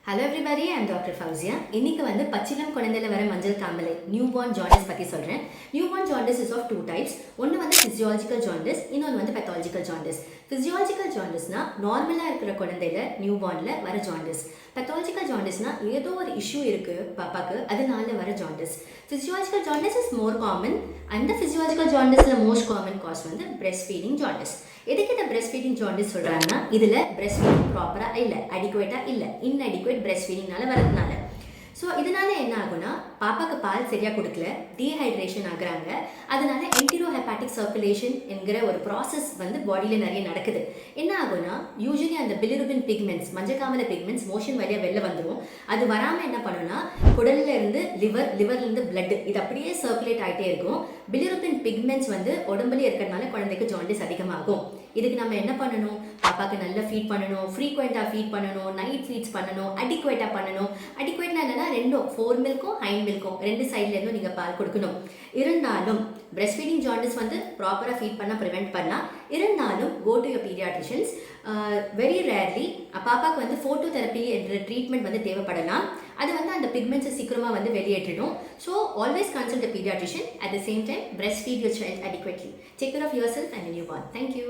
Hello everybody, I am Dr. Fauzia. இன்னைக்கு வந்து பச்சிளம் குழந்தையில வர மஞ்சள் காமாலை நியூபார்ன் ஜாண்டிஸ் பத்தி சொல்றேன். Newborn jaundice is of two types. ஒன்னு வந்து physiological jaundice, இன்னொன்னு வந்து pathological jaundice. physiological jaundiceனா நார்மலா இருக்கிற குழந்தையில நியூபார்ன்ல வர ஜாண்டிஸ். pathological jaundiceனா ஏதோ ஒரு இஷ்யூ இருக்கு பாப்பாக்கு அதனால வர jaundice. physiological jaundice is more common and the physiological jaundiceல most common cause வந்து breastfeeding jaundice. எதுக்கு இந்த breast feeding jaundice சொல்றாங்கன்னா இதுல breast feeding ப்ராப்பரா இல்ல, adequate-ஆ இல்ல, inadequate breast feeding-னால வரதுனால. ஸோ இதனால என்ன ஆகும்னா பாப்பாக்கு பால் சரியா கொடுக்கல, டீஹைட்ரேஷன் ஆகுறாங்க. அதனால என்டிரோஹெப்பாட்டிக் சர்க்குலேஷன் என்கிற ஒரு ப்ராசஸ் வந்து பாடியில் நிறைய நடக்குது. என்ன ஆகும்னா யூஸ்வலி அந்த பிலிருபின் பிக்மெண்ட்ஸ், மஞ்சக்காமல பிக்மெண்ட்ஸ் மோஷன் வழியாக வெளில வந்துடும். அது வராமல் என்ன பண்ணுன்னா குடல்ல இருந்து லிவர்லேருந்து பிளட் இது அப்படியே சர்க்குலேட் ஆகிட்டே இருக்கும். பிலிருபின் பிக்மெண்ட்ஸ் வந்து உடம்புலேயே இருக்கிறதுனால குழந்தைக்கு ஜாண்டிஸ் அதிகமாகும். இதுக்கு நம்ம என்ன பண்ணணும்? பாப்பாக்கு நல்லா ஃபீட் பண்ணணும், ஃப்ரீக்வெண்ட்டாக ஃபீட் பண்ணணும், நைட் ஃபீட்ஸ் பண்ணணும், அடிக்குவேட்டாக பண்ணணும். அடிக்குவேட்னா என்னன்னா ரெண்டும் ஃபோர் மில்க்கும் ஹைண்ட் மில்க்கும் ரெண்டு சைட்லேருந்தும் நீங்கள் பால் கொடுக்கணும். இருந்தாலும் பிரெஸ்ட் ஃபீடிங் ஜாண்டிஸ் வந்து ப்ராப்பராக ஃபீட் பண்ணால் ப்ரிவெண்ட் பண்ணலாம். இருந்தாலும் go to your pediatricians. Very rarely பாப்பாக்கு வந்து ஃபோட்டோதெரப்பி என்ற ட்ரீட்மெண்ட் வந்து தேவைப்படலாம். அது வந்து அந்த பிக்மெண்ட்ஸை சீக்கிரமாக வந்து வெளியேற்றிடும். So always consult a paediatrician. At the same time breastfeed your child adequately. Take care of yourself and your newborn. Thank you.